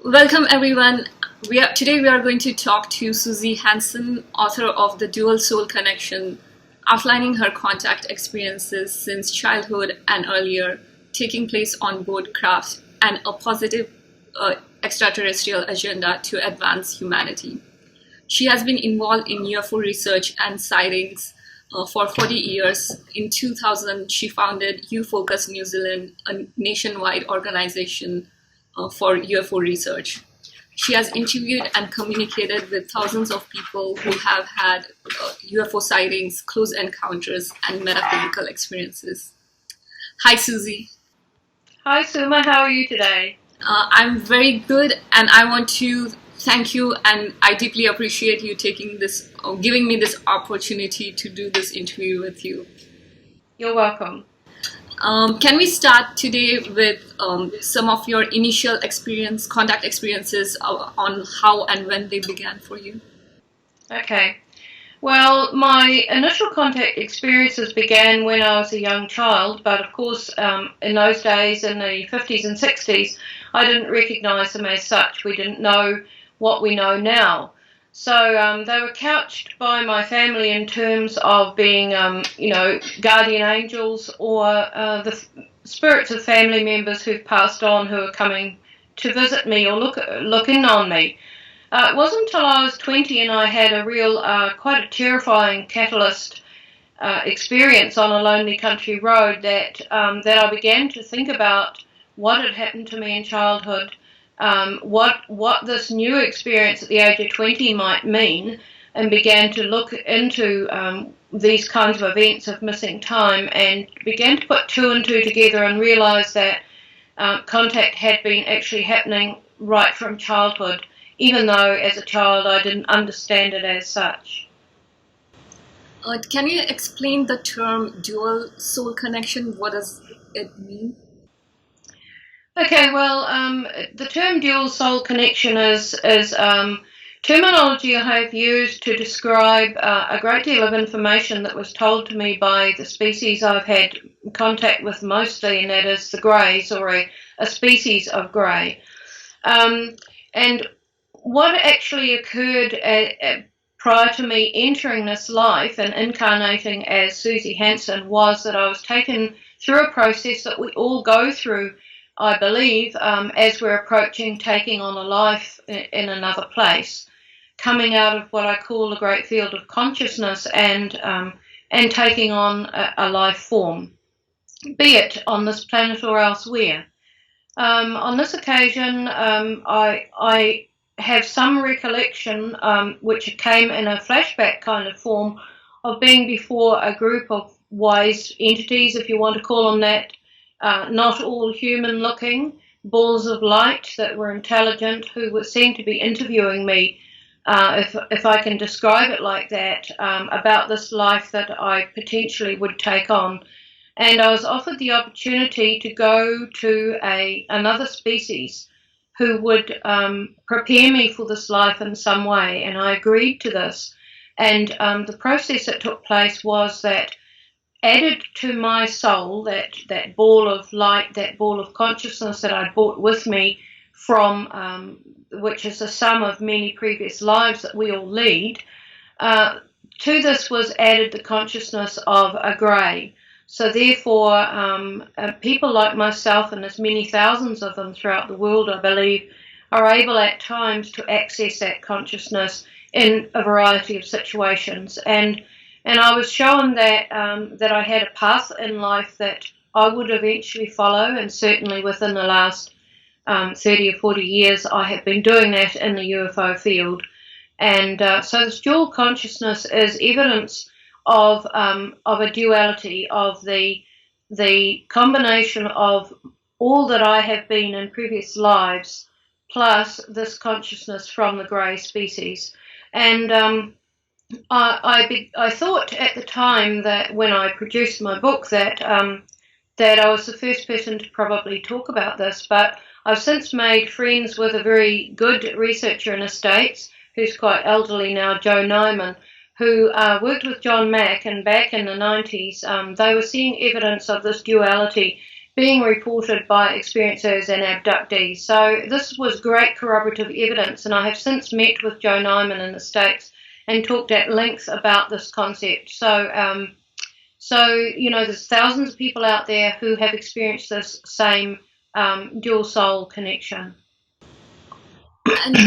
Welcome everyone. Today we are going to talk to Suzy Hansen, author of The Dual Soul Connection, outlining her contact experiences since childhood and earlier, taking place on board craft and a positive extraterrestrial agenda to advance humanity. She has been involved in UFO research and sightings for 40 years. In 2000, she founded UFOCUS New Zealand, a nationwide organization for UFO research. She has interviewed and communicated with thousands of people who have had UFO sightings, close encounters, and metaphysical experiences. Hi, Suzy. Hi, Suma. How are you today? I'm very good, and I want to thank you, and I deeply appreciate you giving me this opportunity to do this interview with you. You're welcome. Can we start today with some of your initial contact experiences on how and when they began for you? Okay. Well, my initial contact experiences began when I was a young child, but of course, in those days, in the 50s and 60s, I didn't recognise them as such. We didn't know what we know now. So they were couched by my family in terms of being, guardian angels or the spirits of family members who've passed on who are coming to visit me or look in on me. It wasn't until I was 20 and I had a real, quite a terrifying catalyst experience on a lonely country road that I began to think about what had happened to me in childhood, what this new experience at the age of 20 might mean, and began to look into these kinds of events of missing time and began to put two and two together and realise that contact had been actually happening right from childhood, even though as a child I didn't understand it as such. Can you explain the term dual soul connection? What does it mean? Okay, well, the term dual soul connection is terminology I have used to describe a great deal of information that was told to me by the species I've had contact with mostly, and that is the greys, or a species of grey. And what actually occurred prior to me entering this life and incarnating as Suzy Hansen was that I was taken through a process that we all go through, I believe, as we're approaching taking on a life in another place, coming out of what I call the great field of consciousness and taking on a life form, be it on this planet or elsewhere. On this occasion, I have some recollection, which came in a flashback kind of form, of being before a group of wise entities, if you want to call them that, not all human-looking, balls of light that were intelligent, who seemed to be interviewing me, if I can describe it like that, about this life that I potentially would take on. And I was offered the opportunity to go to another species who would prepare me for this life in some way, and I agreed to this. And the process that took place was that added to my soul, that ball of light, that ball of consciousness that I brought with me from, which is the sum of many previous lives that we all lead, to this was added the consciousness of a grey. So therefore, people like myself, and there's many thousands of them throughout the world, I believe, are able at times to access that consciousness in a variety of situations. And I was shown that I had a path in life that I would eventually follow, and certainly within the last 30 or 40 years, I have been doing that in the UFO field. And so this dual consciousness is evidence of a duality, of the combination of all that I have been in previous lives, plus this consciousness from the grey species. And I thought at the time that when I produced my book that I was the first person to probably talk about this, but I've since made friends with a very good researcher in the States who's quite elderly now, Joe Nyman, who worked with John Mack, and back in the 90s, they were seeing evidence of this duality being reported by experiencers and abductees. So this was great corroborative evidence, and I have since met with Joe Nyman in the States and talked at length about this concept. So, there's thousands of people out there who have experienced this same dual soul connection. And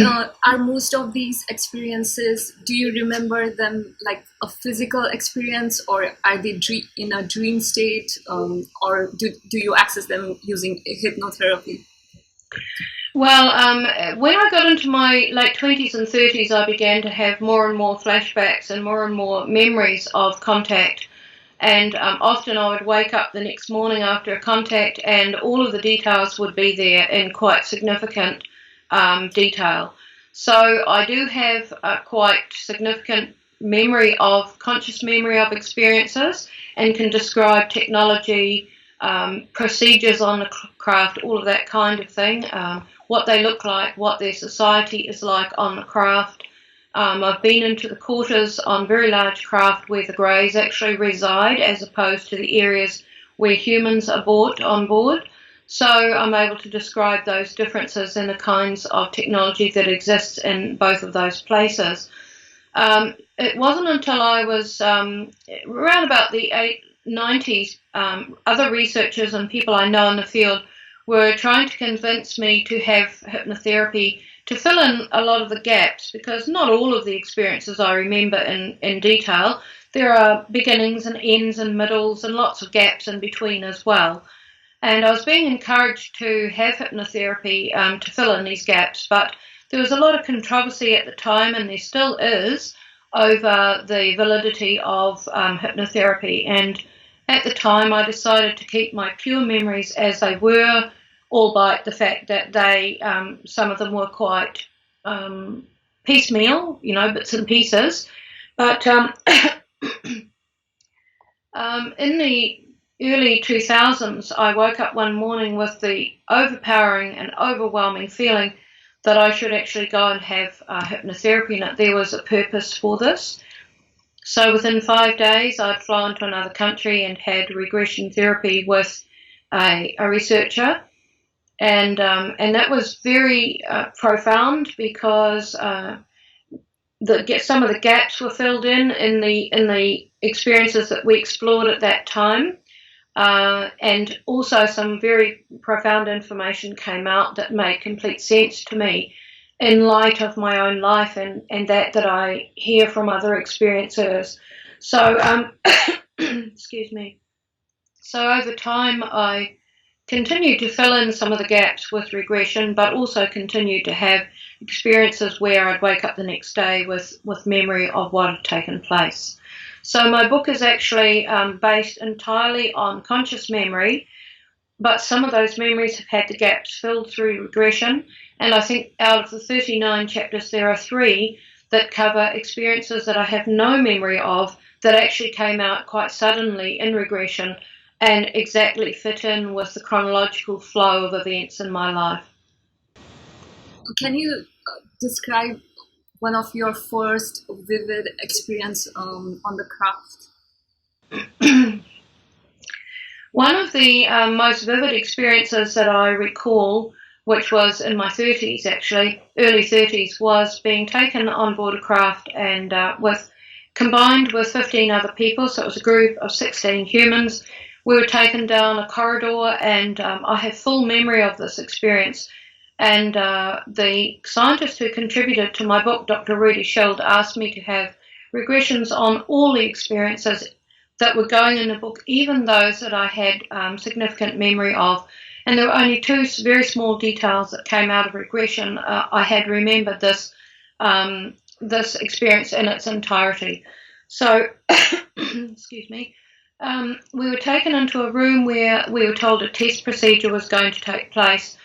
are most of these experiences, do you remember them like a physical experience, or are they in a dream state, or do you access them using hypnotherapy? Well, when I got into my late 20s and 30s, I began to have more and more flashbacks and more memories of contact. And often I would wake up the next morning after a contact and all of the details would be there in quite significant detail. So I do have a quite significant conscious memory of experiences, and can describe technology, procedures on the craft, all of that kind of thing, what they look like, what their society is like on the craft. I've been into the quarters on very large craft where the greys actually reside, as opposed to the areas where humans are on board. So I'm able to describe those differences in the kinds of technology that exists in both of those places. It wasn't until I was around about the 90s, other researchers and people I know in the field were trying to convince me to have hypnotherapy to fill in a lot of the gaps, because not all of the experiences I remember in detail. There are beginnings and ends and middles and lots of gaps in between as well. And I was being encouraged to have hypnotherapy to fill in these gaps, but there was a lot of controversy at the time, and there still is, over the validity of hypnotherapy. And at the time, I decided to keep my pure memories as they were, albeit the fact that they, some of them were quite piecemeal, bits and pieces. But in the early 2000s, I woke up one morning with the overpowering and overwhelming feeling that I should actually go and have hypnotherapy, and that there was a purpose for this. So within 5 days, I'd flown to another country and had regression therapy with a researcher. And that was very profound, because some of the gaps were filled in the experiences that we explored at that time, and also some very profound information came out that made complete sense to me in light of my own life and that I hear from other experiencers. So, excuse me. So over time, I continued to fill in some of the gaps with regression, but also continued to have experiences where I'd wake up the next day with memory of what had taken place. So my book is actually based entirely on conscious memory, but some of those memories have had the gaps filled through regression, and I think out of the 39 chapters, there are 3 that cover experiences that I have no memory of that actually came out quite suddenly in regression and exactly fit in with the chronological flow of events in my life. Can you describe one of your first vivid experience on the craft? One of the most vivid experiences that I recall, which was in my 30s actually, early 30s, was being taken on board a craft and combined with 15 other people, so it was a group of 16 humans. We were taken down a corridor, and I have full memory of this experience. And the scientist who contributed to my book, Dr. Rudy Schild, asked me to have regressions on all the experiences that were going in the book, even those that I had significant memory of. And there were only 2 very small details that came out of regression. I had remembered this experience in its entirety. So, excuse me. We were taken into a room where we were told a test procedure was going to take place.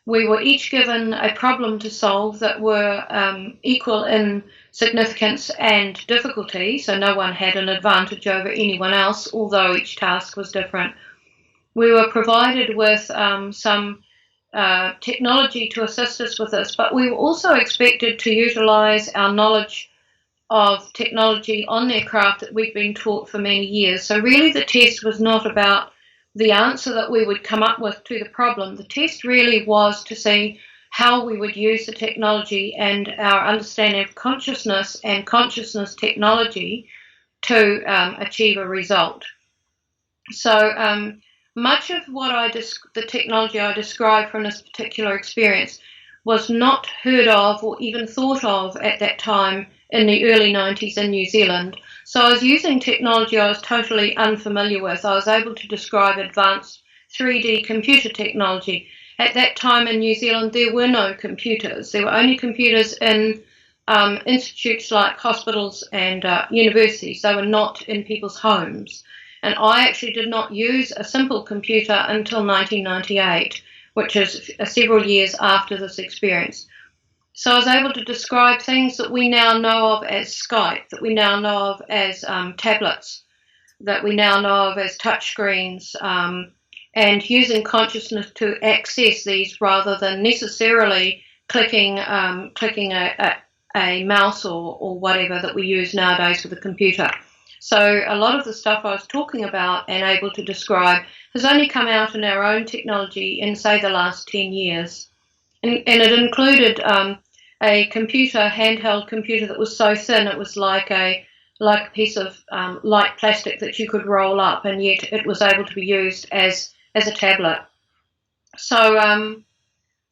We were each given a problem to solve that were equal in significance and difficulty, so no one had an advantage over anyone else, although each task was different. We were provided with some technology to assist us with this, but we were also expected to utilise our knowledge of technology on their craft that we'd been taught for many years. So really the test was not about the answer that we would come up with to the problem. The test really was to see how we would use the technology and our understanding of consciousness and consciousness technology to achieve a result. So much of what the technology I described from this particular experience was not heard of or even thought of at that time in the early 90s in New Zealand. So I was using technology I was totally unfamiliar with. I was able to describe advanced 3D computer technology. At that time in New Zealand, there were no computers. There were only computers in institutes like hospitals and universities. They were not in people's homes. And I actually did not use a simple computer until 1998, which is several years after this experience. So I was able to describe things that we now know of as Skype, that we now know of as tablets, that we now know of as touchscreens, and using consciousness to access these rather than necessarily clicking a mouse or whatever that we use nowadays with a computer. So a lot of the stuff I was talking about and able to describe has only come out in our own technology in, say, the last 10 years. And it included a computer, handheld computer that was so thin it was like a piece of light plastic that you could roll up, and yet it was able to be used as a tablet. So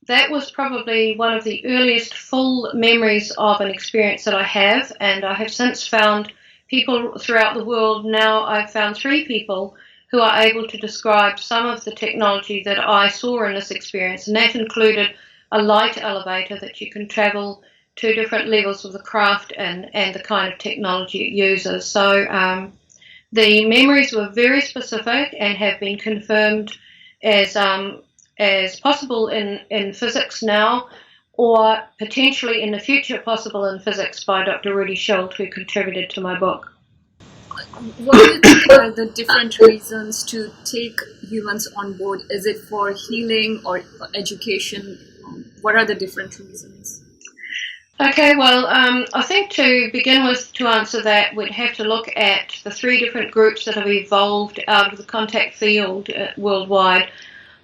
that was probably one of the earliest full memories of an experience that I have, and I have since found people throughout the world. Now I've found 3 people who are able to describe some of the technology that I saw in this experience, and that included a light elevator that you can travel to different levels of the craft and the kind of technology it uses. So the memories were very specific and have been confirmed as possible in physics now, or potentially in the future possible in physics by Dr. Rudy Schultz, who contributed to my book. What do you think are the different reasons to take humans on board? Is it for healing or education? What are the different reasons? Okay, well, I think to begin with, to answer that, we'd have to look at the 3 different groups that have evolved out of the contact field worldwide.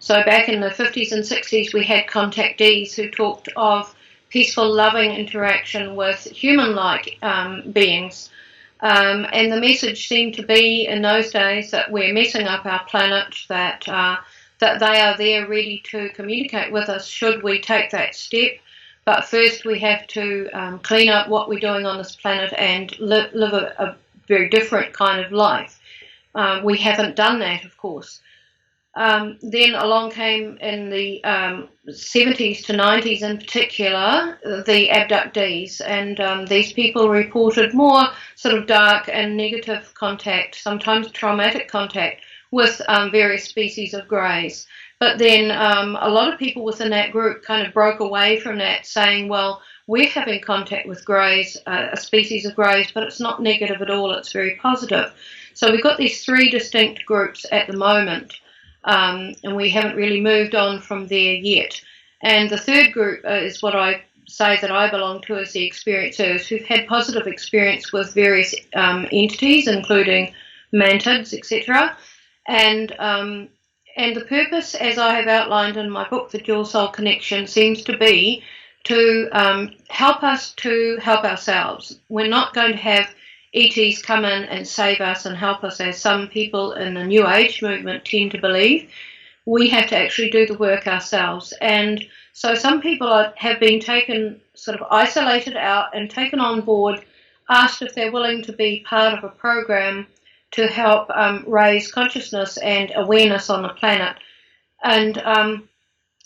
So back in the 50s and 60s, we had contactees who talked of peaceful, loving interaction with human-like beings. And the message seemed to be in those days that we're messing up our planet, that they are there ready to communicate with us should we take that step. But first we have to clean up what we're doing on this planet and live a very different kind of life. We haven't done that, of course. Then along came in the 70s to 90s in particular, the abductees, and these people reported more sort of dark and negative contact, sometimes traumatic contact with various species of greys. But then a lot of people within that group kind of broke away from that, saying, well, we're having contact with greys, a species of greys, but it's not negative at all, it's very positive. So we've got these 3 distinct groups at the moment. And we haven't really moved on from there yet. And the 3rd group is what I say that I belong to as the experiencers who've had positive experience with various entities, including mantids, etc. And the purpose, as I have outlined in my book, The Dual Soul Connection, seems to be to help us to help ourselves. We're not going to have ETs come in and save us and help us, as some people in the New Age movement tend to believe. We have to actually do the work ourselves. And so some people have been taken, sort of isolated out and taken on board, asked if they're willing to be part of a program to help raise consciousness and awareness on the planet. And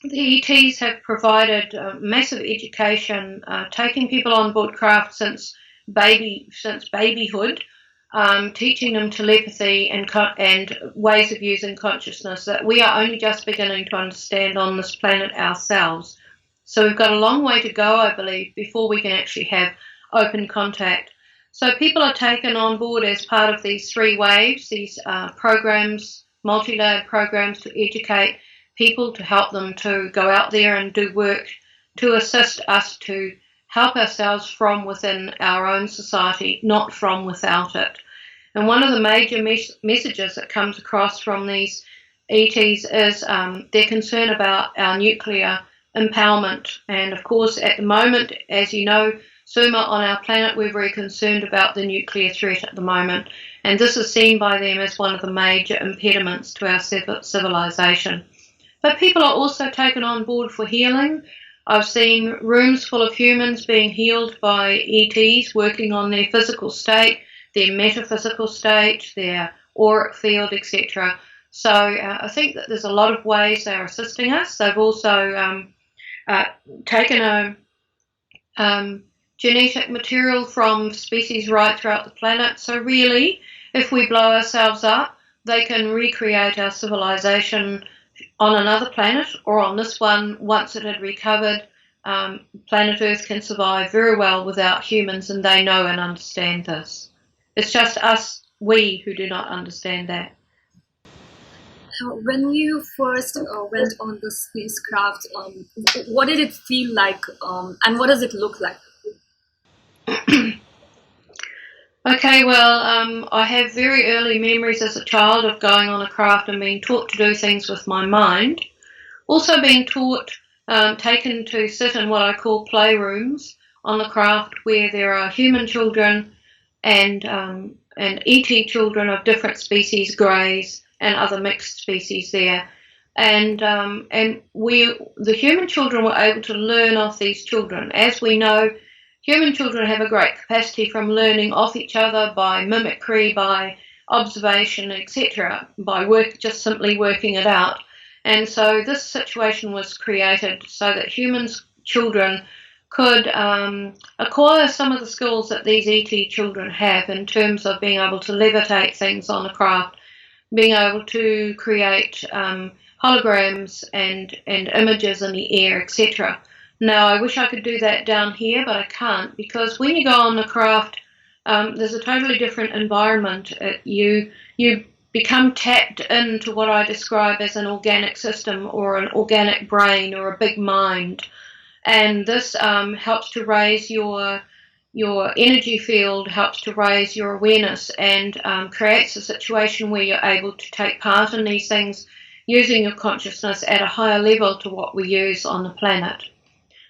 the ETs have provided massive education, taking people on board craft since babyhood, teaching them telepathy and ways of using consciousness that we are only just beginning to understand on this planet ourselves. So we've got a long way to go, I believe, before we can actually have open contact. So people are taken on board as part of these 3 waves, these programs, multi-layered programs to educate people, to help them to go out there and do work to assist us to help ourselves from within our own society, not from without it. And one of the major messages that comes across from these ETs is their concern about our nuclear empowerment. And of course, at the moment, as you know, Suma, on our planet, we're very concerned about the nuclear threat at the moment. And this is seen by them as one of the major impediments to our civilization. But people are also taken on board for healing. I've seen rooms full of humans being healed by ETs, working on their physical state, their metaphysical state, their auric field, etc. So I think that there's a lot of ways they're assisting us. They've also taken a genetic material from species right throughout the planet. So really, if we blow ourselves up, they can recreate our civilization on another planet or on this one once it had recovered. Planet Earth can survive very well without humans, and they know and understand this. It's just us, we, who do not understand that. When you first went on the spacecraft, what did it feel like, and what does it look like? Okay, well, I have very early memories as a child of going on a craft and being taught to do things with my mind. Also being taught, taken to sit in what I call playrooms on the craft where there are human children and ET children of different species, greys and other mixed species there. And the human children were able to learn off these children. As we know, human children have a great capacity from learning off each other by mimicry, by observation, etc., by just simply working it out. And so this situation was created so that children could acquire some of the skills that these ET children have in terms of being able to levitate things on a craft, being able to create holograms and images in the air, etc. Now, I wish I could do that down here, but I can't, because when you go on the craft, there's a totally different environment. You become tapped into what I describe as an organic system or an organic brain or a big mind. And this helps to raise your energy field, helps to raise your awareness, and creates a situation where you're able to take part in these things using your consciousness at a higher level to what we use on the planet.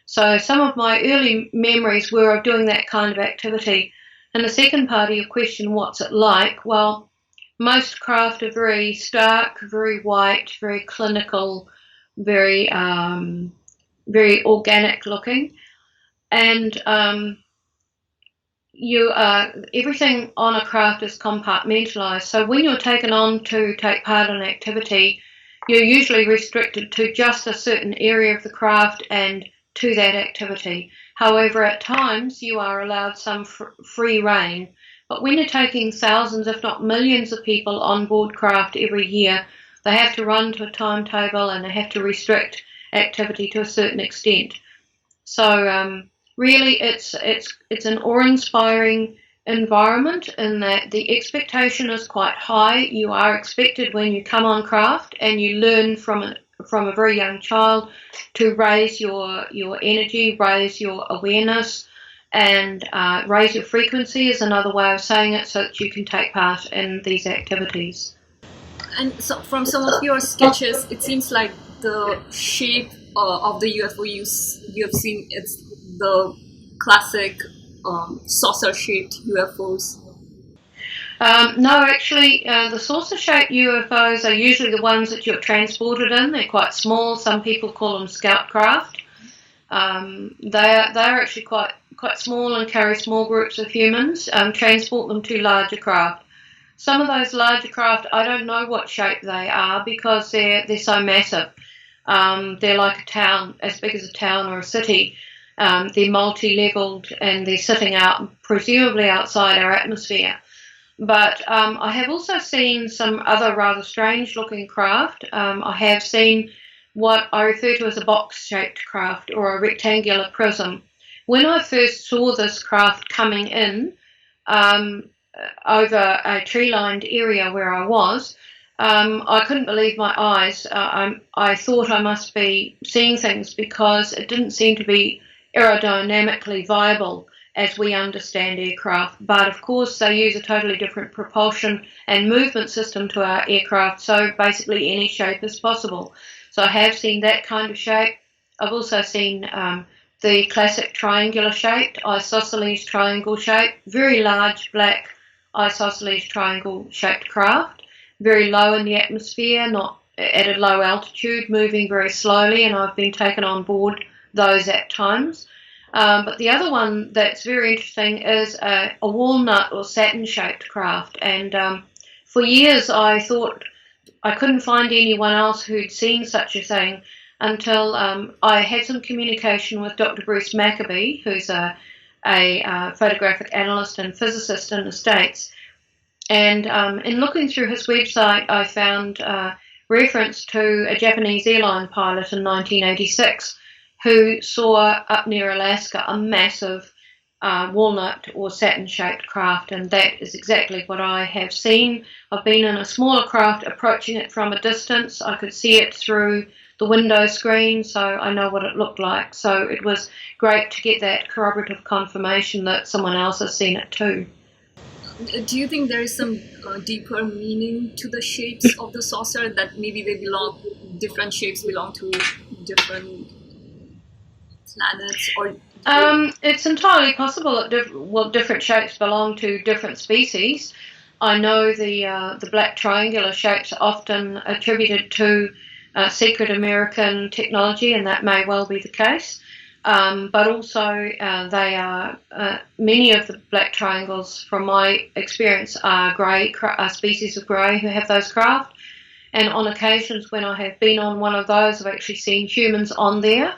So some of my early memories were of doing that kind of activity. And the second part of your question, what's it like? Well, most craft are very stark, very white, very clinical, very organic looking, and everything on a craft is compartmentalized. So when you're taken on to take part in an activity, you're usually restricted to just a certain area of the craft and to that activity. However, at times you are allowed some free rein. But when you're taking thousands, if not millions of people on board craft every year, they have to run to a timetable and they have to restrict activity to a certain extent. So really it's an awe-inspiring environment in that the expectation is quite high. You are expected when you come on craft, and you learn from a very young child to raise your energy, raise your awareness, and raise your frequency is another way of saying it, so that you can take part in these activities. And so from some of your sketches, it seems like the shape of the UFO you have seen, it's the classic saucer-shaped UFOs. No, actually, the saucer-shaped UFOs are usually the ones that you're transported in. They're quite small. Some people call them scout craft. They are actually quite small and carry small groups of humans. Transport them to larger craft. Some of those larger craft, I don't know what shape they are because they're so massive. They're like a town, as big as a town or a city. They're multi-leveled and they're sitting out, presumably outside our atmosphere. But I have also seen some other rather strange-looking craft. I have seen what I refer to as a box-shaped craft or a rectangular prism. When I first saw this craft coming in over a tree-lined area where I was, I couldn't believe my eyes. I thought I must be seeing things because it didn't seem to be aerodynamically viable. as we understand aircraft. But of course, they use a totally different propulsion and movement system to our aircraft, so basically any shape is possible. So I have seen that kind of shape. I've also seen the classic triangular shaped, isosceles triangle shape, very large black isosceles triangle shaped craft, very low in the atmosphere, not at a low altitude, moving very slowly, and I've been taken on board those at times. But the other one that's very interesting is a walnut or satin shaped craft, and for years I thought I couldn't find anyone else who'd seen such a thing until I had some communication with Dr. Bruce Maccabee, who's a photographic analyst and physicist in the States. And in looking through his website, I found reference to a Japanese airline pilot in 1986 who saw up near Alaska a massive walnut or satin-shaped craft, and that is exactly what I have seen. I've been in a smaller craft approaching it from a distance. I could see it through the window screen, so I know what it looked like. So it was great to get that corroborative confirmation that someone else has seen it too. Do you think there is some deeper meaning to the shapes of the saucer, that maybe different shapes belong to different planets, or? It's entirely possible that different shapes belong to different species. I know the black triangular shapes are often attributed to secret American technology, and that may well be the case. But also they are many of the black triangles, from my experience, are species of grey who have those craft. And on occasions when I have been on one of those, I've actually seen humans on there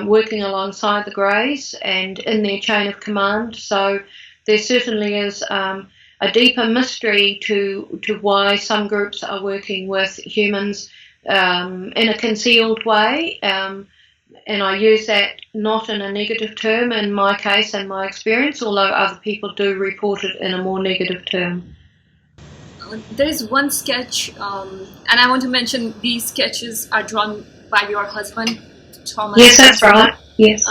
working alongside the greys and in their chain of command. So there certainly is a deeper mystery to why some groups are working with humans in a concealed way. And I use that not in a negative term in my case and my experience, although other people do report it in a more negative term. There is one sketch, and I want to mention these sketches are drawn by your husband, Thomas. Yes, that's right. Yes.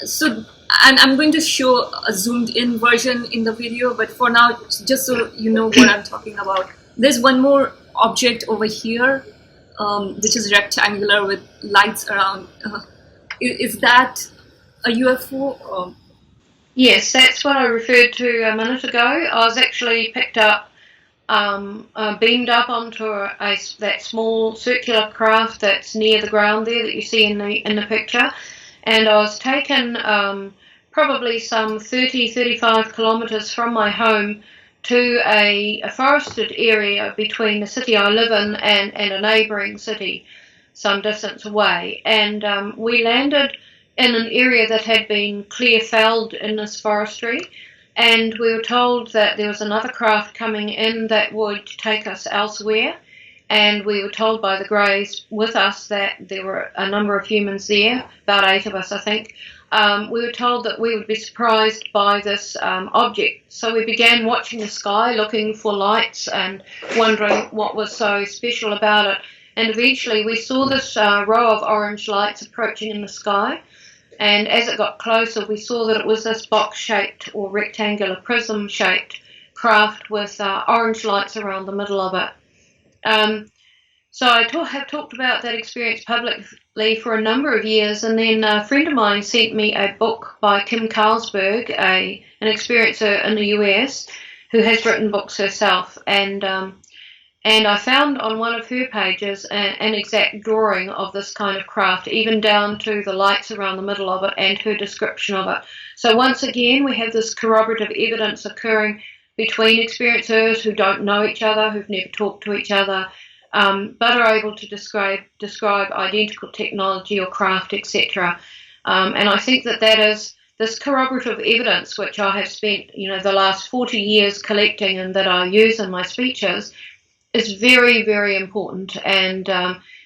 So, and I'm going to show a zoomed-in version in the video, but for now, just so you know what I'm talking about, there's one more object over here, which is rectangular with lights around. Is that a UFO? Yes, that's what I referred to a minute ago. I was actually picked up, beamed up onto that small circular craft that's near the ground there that you see in the picture, and I was taken probably some 35 kilometres from my home to a forested area between the city I live in and a neighbouring city some distance away. And we landed in an area that had been clear felled in this forestry, and we were told that there was another craft coming in that would take us elsewhere. And we were told by the greys with us that there were a number of humans there, about 8 of us, I think. We were told that we would be surprised by this object. So we began watching the sky, looking for lights and wondering what was so special about it. And eventually we saw this row of orange lights approaching in the sky. And as it got closer, we saw that it was this box-shaped or rectangular prism-shaped craft with orange lights around the middle of it. So I have talked about that experience publicly for a number of years, and then a friend of mine sent me a book by Kim Carlsberg, an experiencer in the US, who has written books herself, and I found on one of her pages an exact drawing of this kind of craft, even down to the lights around the middle of it and her description of it. So once again, we have this corroborative evidence occurring between experiencers who don't know each other, who've never talked to each other, but are able to describe identical technology or craft, etc. And I think that is this corroborative evidence, which I have spent, the last 40 years collecting and that I use in my speeches, is very, very important. And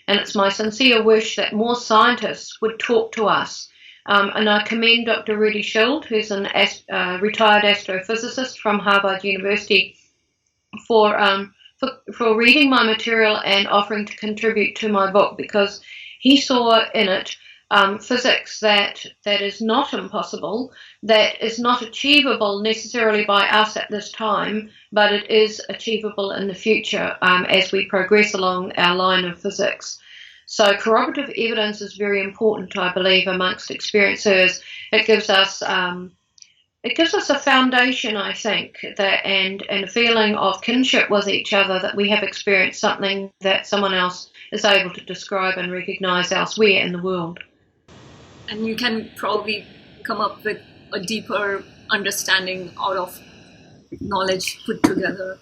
it's my sincere wish that more scientists would talk to us. And I commend Dr. Rudy Schild, who's a retired astrophysicist from Harvard University, for reading my material and offering to contribute to my book, because he saw in it physics that is not impossible, that is not achievable necessarily by us at this time, but it is achievable in the future as we progress along our line of physics. So corroborative evidence is very important, I believe, amongst experiencers. It gives us a foundation, I think, that and a feeling of kinship with each other, that we have experienced something that someone else is able to describe and recognise elsewhere in the world. And you can probably come up with a deeper understanding out of knowledge put together.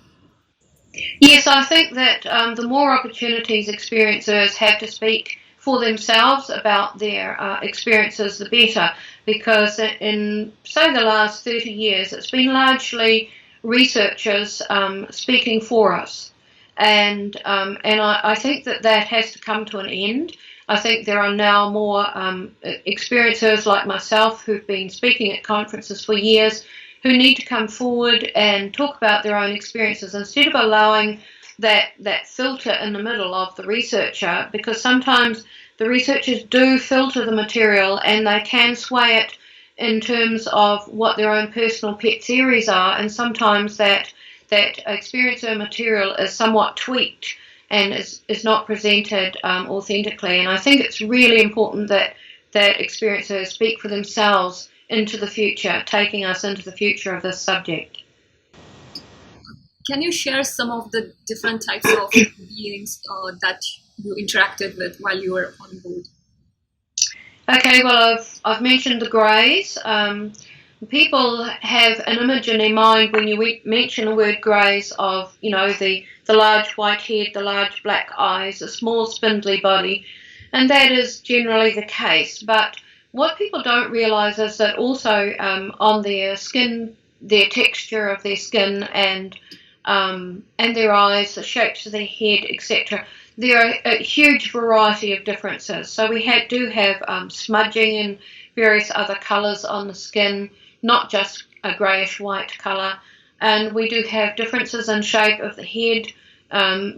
Yes, I think that the more opportunities experiencers have to speak for themselves about their experiences, the better, because in, say, the last 30 years, it's been largely researchers speaking for us. And I think that has to come to an end. I think there are now more experiencers like myself who've been speaking at conferences for years, who need to come forward and talk about their own experiences instead of allowing that filter in the middle of the researcher, because sometimes the researchers do filter the material and they can sway it in terms of what their own personal pet theories are, and sometimes that experiencer material is somewhat tweaked and is not presented authentically. And I think it's really important that experiencers speak for themselves into the future, taking us into the future of this subject. Can you share some of the different types of beings that you interacted with while you were on board? Okay, well, I've mentioned the greys. People have an image in their mind when you mention the word greys of, the large white head, the large black eyes, a small spindly body, and that is generally the case. But what people don't realise is that also on their skin, their texture of their skin and their eyes, the shapes of their head, etc., there are a huge variety of differences. So we do have smudging and various other colours on the skin, not just a greyish white colour. And we do have differences in shape of the head.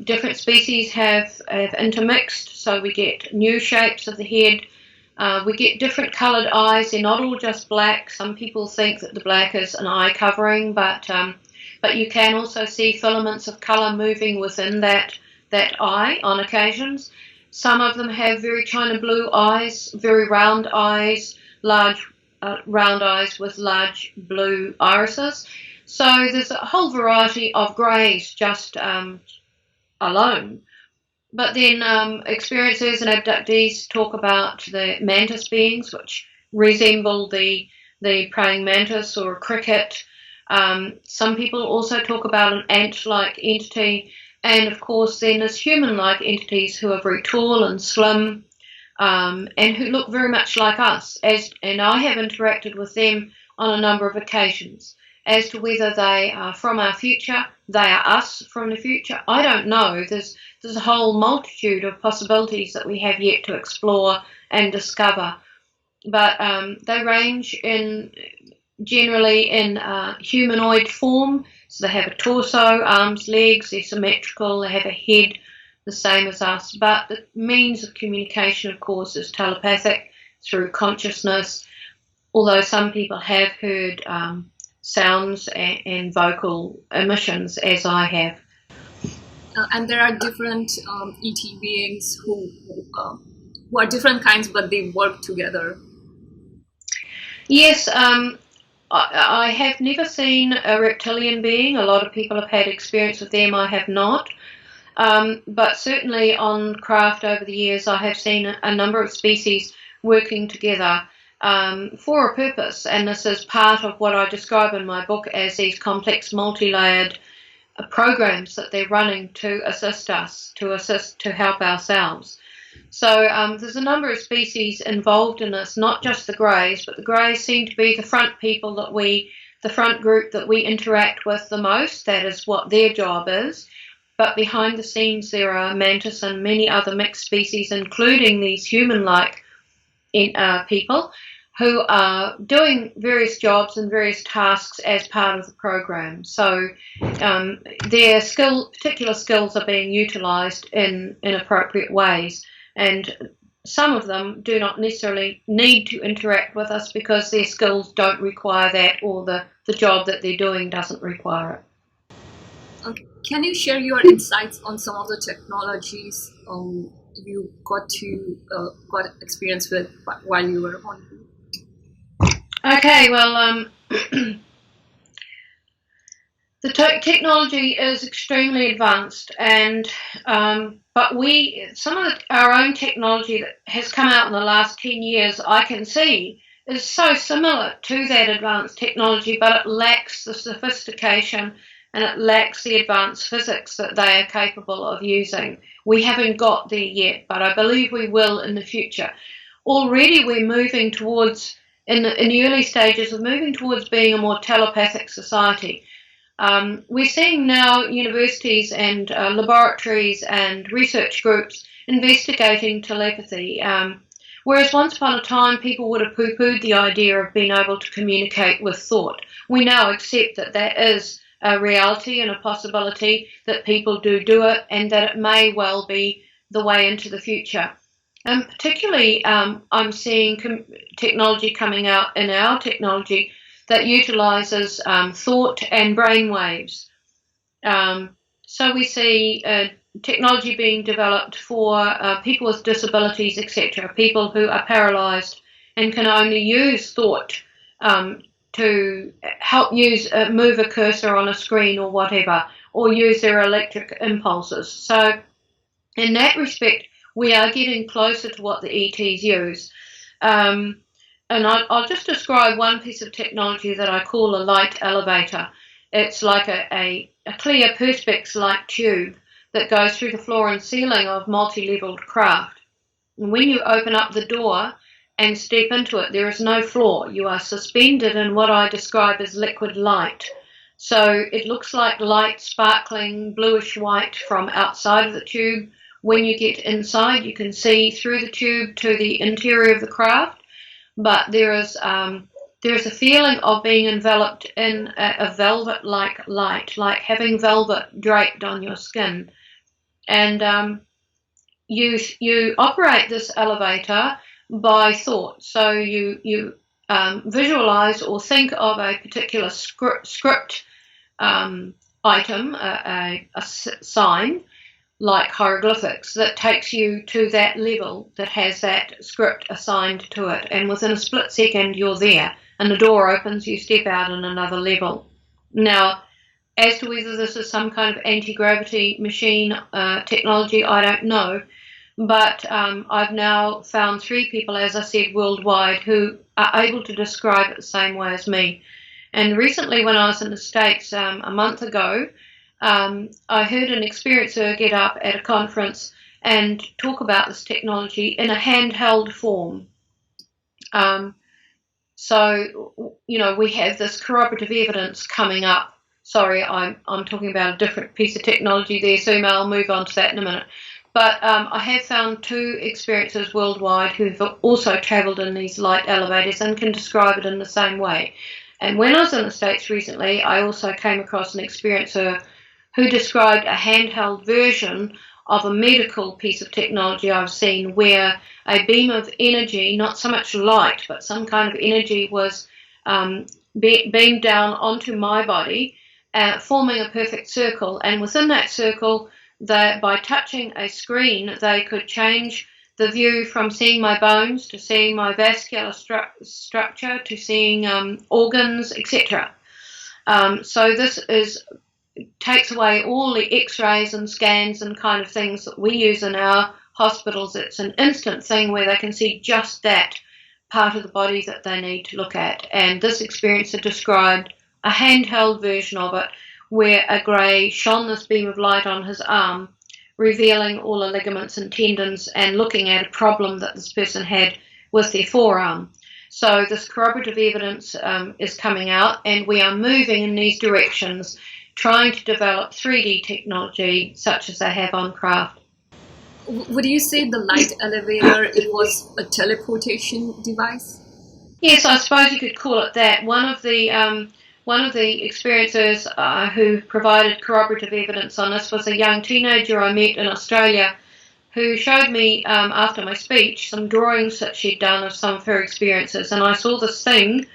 Different species have intermixed, so we get new shapes of the head. We get different coloured eyes. They're not all just black. Some people think that the black is an eye covering, but you can also see filaments of colour moving within that eye on occasions. Some of them have very china blue eyes, very round eyes, large round eyes with large blue irises. So there's a whole variety of greys just alone. But then experiencers and abductees talk about the mantis beings, which resemble the praying mantis or a cricket. Some people also talk about an ant-like entity, and of course then there's human-like entities who are very tall and slim, and who look very much like us. And I have interacted with them on a number of occasions. As to whether they are from our future, they are us from the future, I don't know. There's a whole multitude of possibilities that we have yet to explore and discover. But they range generally in humanoid form. So they have a torso, arms, legs, they're symmetrical, they have a head the same as us. But the means of communication, of course, is telepathic through consciousness, although some people have heard sounds and vocal emissions, as I have. And there are different ET beings who are different kinds, but they work together. Yes, I have never seen a reptilian being. A lot of people have had experience with them. I have not. But certainly on craft over the years, I have seen a number of species working together for a purpose. And this is part of what I describe in my book as these complex, multi-layered programs that they're running to assist us, to help ourselves. So there's a number of species involved in this, not just the greys, but the greys seem to be the front group that we interact with the most. That is what their job is. But behind the scenes, there are mantis and many other mixed species, including these human-like people who are doing various jobs and various tasks as part of the program. So their particular skills are being utilised in appropriate ways. And some of them do not necessarily need to interact with us because their skills don't require that, or the job that they're doing doesn't require it. Okay. Can you share your insights on some of the technologies you got experience with while you were on board? Okay, well, the technology is extremely advanced, and but some of our own technology that has come out in the last 10 years, I can see, is so similar to that advanced technology, but it lacks the sophistication and it lacks the advanced physics that they are capable of using. We haven't got there yet, but I believe we will in the future. Already we're moving towards, in the early stages of moving towards being a more telepathic society. We're seeing now universities and laboratories and research groups investigating telepathy, whereas once upon a time people would have poo-pooed the idea of being able to communicate with thought. We now accept that that is a reality and a possibility, that people do it, and that it may well be the way into the future. And particularly I'm seeing technology coming out in our technology that utilises thought and brain waves. So we see technology being developed for people with disabilities, etc., people who are paralysed and can only use thought to help move a cursor on a screen or whatever, or use their electric impulses. So in that respect, we are getting closer to what the ETs use. And I'll just describe one piece of technology that I call a light elevator. It's like a clear perspex-like tube that goes through the floor and ceiling of multi-leveled craft. And when you open up the door and step into it, there is no floor. You are suspended in what I describe as liquid light. So it looks like light sparkling bluish white from outside of the tube. When you get inside, you can see through the tube to the interior of the craft, but there is a feeling of being enveloped in a velvet-like light, like having velvet draped on your skin. And you operate this elevator by thought. So you visualize or think of a particular script item, a sign, like hieroglyphics, that takes you to that level that has that script assigned to it. And within a split second, you're there, and the door opens, you step out in another level. Now, as to whether this is some kind of anti-gravity machine technology, I don't know. But I've now found 3 people, as I said, worldwide, who are able to describe it the same way as me. And recently, when I was in the States a month ago, I heard an experiencer get up at a conference and talk about this technology in a handheld form. So, we have this corroborative evidence coming up. Sorry, I'm talking about a different piece of technology there, so I'll move on to that in a minute. But I have found 2 experiencers worldwide who've also travelled in these light elevators and can describe it in the same way. And when I was in the States recently, I also came across an experiencer who described a handheld version of a medical piece of technology I've seen, where a beam of energy, not so much light, but some kind of energy, was beamed down onto my body, forming a perfect circle. And within that circle, by touching a screen, they could change the view from seeing my bones to seeing my vascular structure to seeing organs, etc. So this takes away all the x-rays and scans and kind of things that we use in our hospitals. It's an instant thing where they can see just that part of the body that they need to look at. And this experiencer described a handheld version of it, where a grey shone this beam of light on his arm, revealing all the ligaments and tendons and looking at a problem that this person had with their forearm. So this corroborative evidence is coming out, and we are moving in these directions, trying to develop 3D technology such as they have on craft. Would you say the light elevator, it was a teleportation device? Yes, I suppose you could call it that. One of the experiencers who provided corroborative evidence on this was a young teenager I met in Australia who showed me, after my speech, some drawings that she'd done of some of her experiences, and I saw this thing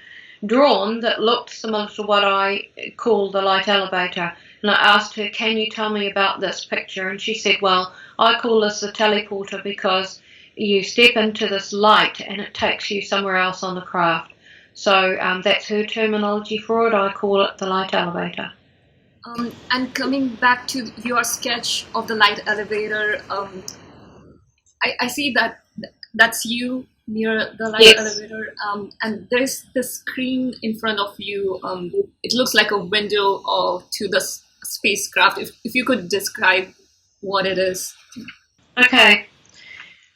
drawn that looked similar to what I call the light elevator. And I asked her, can you tell me about this picture? And she said, well, I call this the teleporter because you step into this light and it takes you somewhere else on the craft. So that's her terminology for it. I call it the light elevator. And coming back to your sketch of the light elevator, I see that that's you near the light elevator, and there's the screen in front of you. It looks like a window to the spacecraft. If you could describe what it is. Okay.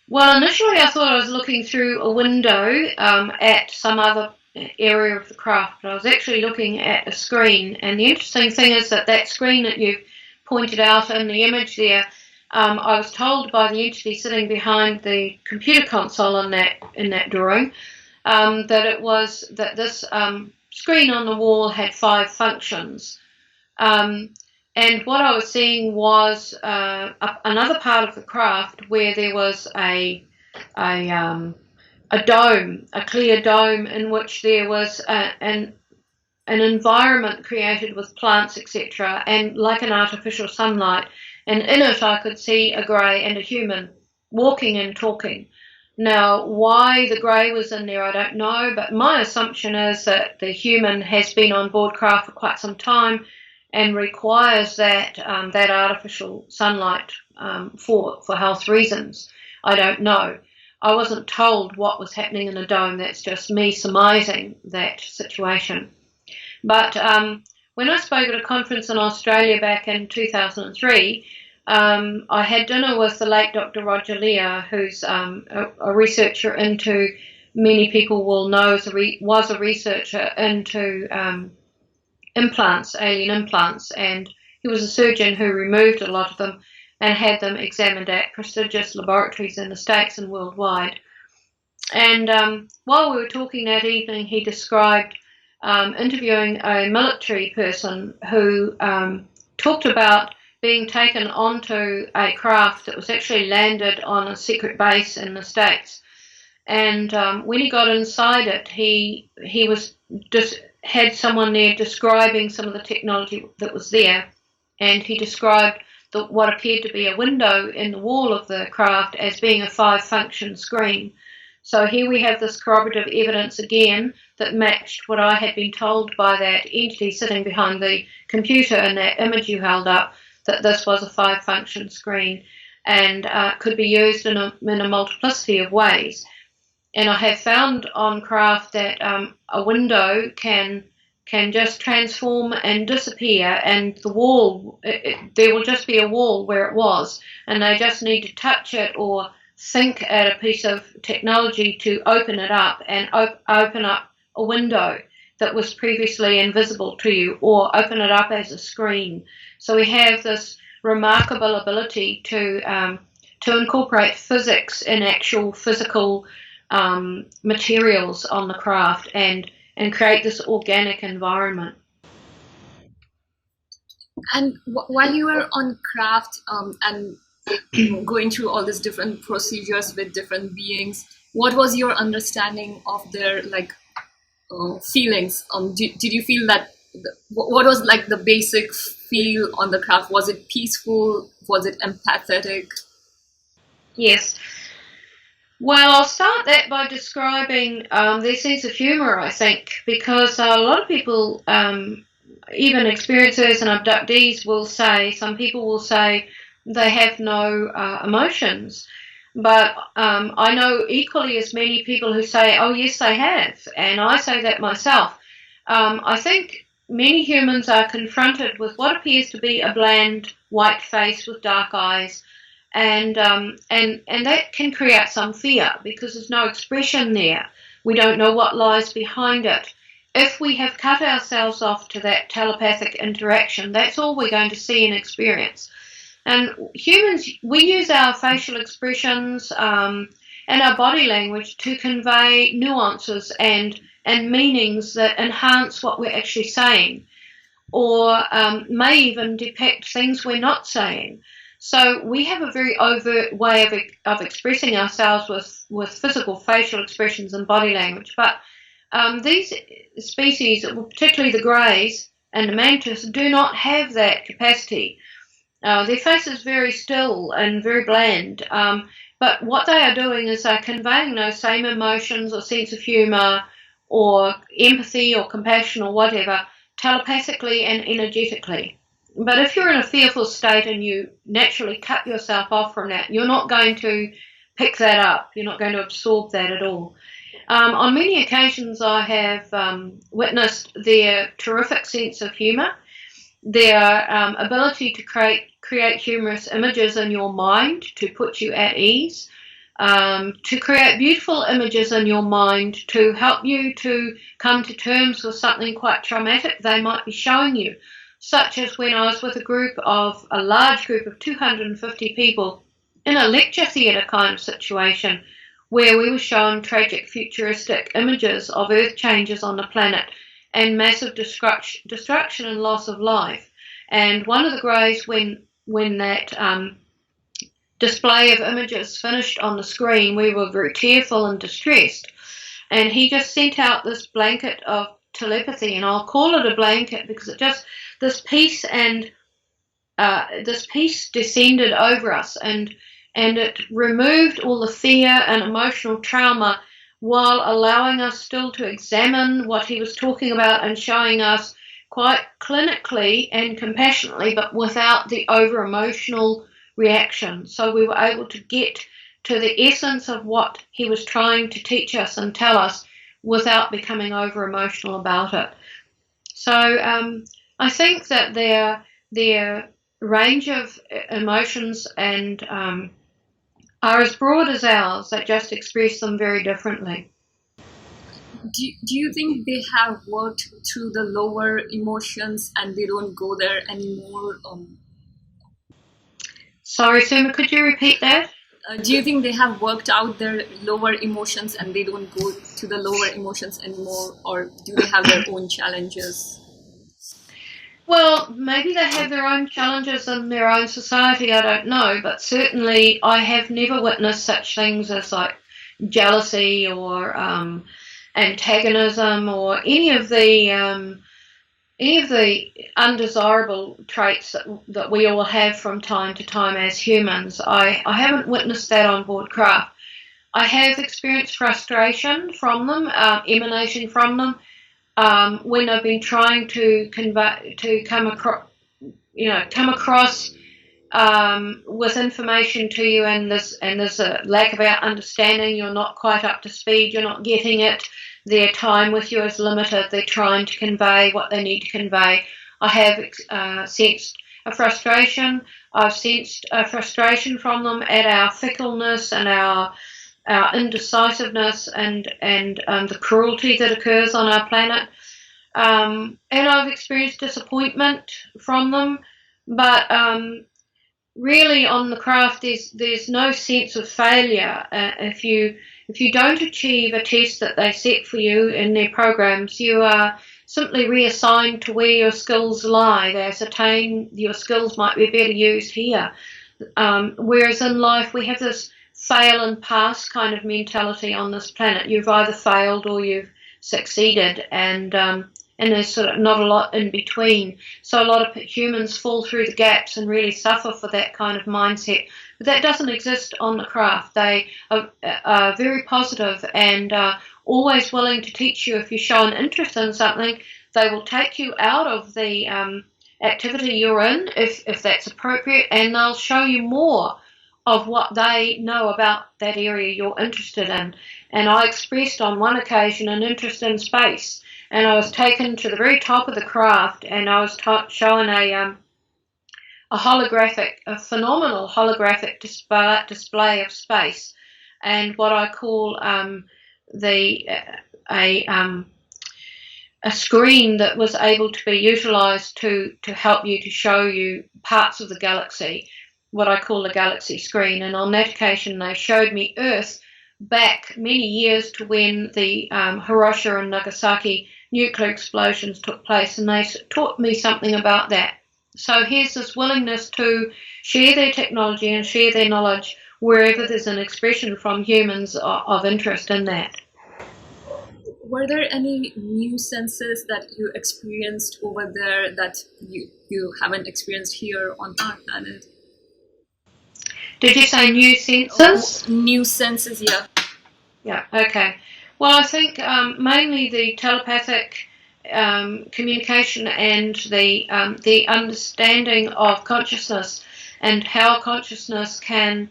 Well, initially I thought I was looking through a window at some other area of the craft, but I was actually looking at a screen. And the interesting thing is that screen that you've pointed out in the image there, I was told by the entity sitting behind the computer console in that drawing that this screen on the wall had 5 functions. And what I was seeing was another part of the craft where there was a dome, a clear dome, in which there was an environment created with plants, etc., and like an artificial sunlight. And in it I could see a grey and a human walking and talking. Now, why the grey was in there, I don't know, but my assumption is that the human has been on board craft for quite some time and requires that artificial sunlight for health reasons. I don't know. I wasn't told what was happening in the dome. That's just me surmising that situation. But when I spoke at a conference in Australia back in 2003, I had dinner with the late Dr. Roger Lear, who's a researcher into, many people will know, was a researcher into implants, alien implants, and he was a surgeon who removed a lot of them and had them examined at prestigious laboratories in the States and worldwide. And while we were talking that evening, he described interviewing a military person who talked about being taken onto a craft that was actually landed on a secret base in the States. And when he got inside it, he was just had someone there describing some of the technology that was there, and he described what appeared to be a window in the wall of the craft as being a 5-function screen. So here we have this corroborative evidence again that matched what I had been told by that entity sitting behind the computer in that image you held up, that this was a 5-function screen and could be used in a multiplicity of ways. And I have found on craft that a window can just transform and disappear, and the wall, there will just be a wall where it was, and they just need to touch it or think at a piece of technology to open it up and open up a window that was previously invisible to you, or open it up as a screen. So we have this remarkable ability to incorporate physics in actual physical materials on the craft and create this organic environment. And while you were on craft and going through all these different procedures with different beings, what was your understanding of their feelings? Did you feel that? What was like the basic feel on the craft? Was it peaceful? Was it empathetic? Yes. Well, I'll start that by describing their sense of humour, I think, because a lot of people, even experiencers and abductees, some people will say they have no emotions. But I know equally as many people who say, oh, yes, they have. And I say that myself. I think many humans are confronted with what appears to be a bland white face with dark eyes. And that can create some fear because there's no expression there. We don't know what lies behind it. If we have cut ourselves off to that telepathic interaction, that's all we're going to see and experience. And humans, we use our facial expressions and our body language to convey nuances and meanings that enhance what we're actually saying, or may even depict things we're not saying. So we have a very overt way of expressing ourselves with physical facial expressions and body language. But these species, particularly the greys and the mantis, do not have that capacity. Their face is very still and very bland, but what they are doing is they're conveying those same emotions or sense of humour or empathy or compassion or whatever telepathically and energetically. But if you're in a fearful state and you naturally cut yourself off from that, you're not going to pick that up. You're not going to absorb that at all. On many occasions, I have witnessed their terrific sense of humour, their ability to create humorous images in your mind to put you at ease, to create beautiful images in your mind to help you to come to terms with something quite traumatic they might be showing you, such as when I was with a large group of 250 people in a lecture theatre kind of situation where we were shown tragic futuristic images of earth changes on the planet and massive destruction and loss of life. And one of the greys, when that display of images finished on the screen, we were very tearful and distressed. And he just sent out this blanket of telepathy, and I'll call it a blanket because this peace descended over us, and it removed all the fear and emotional trauma while allowing us still to examine what he was talking about and showing us quite clinically and compassionately, but without the over-emotional reaction. So we were able to get to the essence of what he was trying to teach us and tell us without becoming over-emotional about it. So I think that their range of emotions and are as broad as ours. They just express them very differently. Do you think they have worked through the lower emotions and they don't go there anymore? Sorry, Suma, could you repeat that? Do you think they have worked out their lower emotions and they don't go to the lower emotions anymore, or do they have their own challenges? Well, maybe they have their own challenges in their own society, I don't know, but certainly I have never witnessed such things as like jealousy or antagonism or any of the undesirable traits that we all have from time to time as humans. I haven't witnessed that on board craft. I have experienced frustration from them, emanating from them, when they've been trying to come across with information to you, and there's a lack of understanding. You're not quite up to speed. You're not getting it. Their time with you is limited. They're trying to convey what they need to convey. I have sensed a frustration. I've sensed a frustration from them at our fickleness and our indecisiveness and the cruelty that occurs on our planet. And I've experienced disappointment from them, but really on the craft there's no sense of failure. If you don't achieve a test that they set for you in their programs, you are simply reassigned to where your skills lie. They ascertain your skills might be better used here. Whereas in life we have this fail and pass kind of mentality on this planet. You've either failed or you've succeeded, and there's sort of not a lot in between. So a lot of humans fall through the gaps and really suffer for that kind of mindset. But that doesn't exist on the craft. They are very positive and always willing to teach you. If you show an interest in something, they will take you out of the activity you're in, if that's appropriate, and they'll show you more of what they know about that area you're interested in. And I expressed on one occasion an interest in space, and I was taken to the very top of the craft, and I was shown a phenomenal holographic display of space, and what I call a screen that was able to be utilised to help you, to show you parts of the galaxy, what I call the galaxy screen. And on that occasion they showed me Earth back many years to when the Hiroshima and Nagasaki nuclear explosions took place, and they taught me something about that. So here's this willingness to share their technology and share their knowledge wherever there's an expression from humans of interest in that. Were there any new senses that you experienced over there that you haven't experienced here on our planet? Did you say new senses? New senses, yeah. Yeah, okay. Well, I think mainly the telepathic communication and the understanding of consciousness and how consciousness can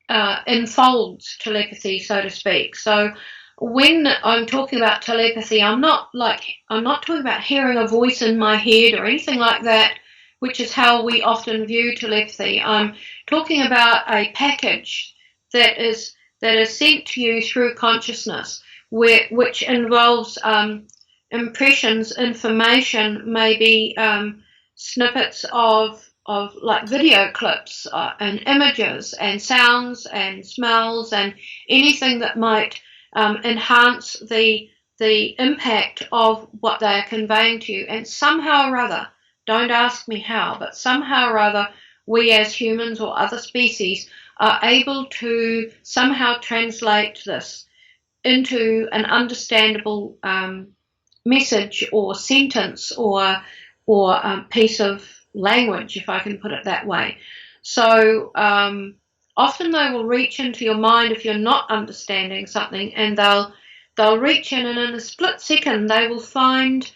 unfolds telepathy, so to speak. So when I'm talking about telepathy, I'm not talking about hearing a voice in my head or anything like that, which is how we often view telepathy. I'm talking about a package that is sent to you through consciousness, which involves impressions, information, maybe snippets of like video clips and images and sounds and smells and anything that might enhance the impact of what they are conveying to you. And somehow or other, don't ask me how, but somehow or other, we as humans or other species are able to somehow translate this into an understandable message or sentence or piece of language, if I can put it that way. So often they will reach into your mind if you're not understanding something, and they'll reach in, and in a split second they will find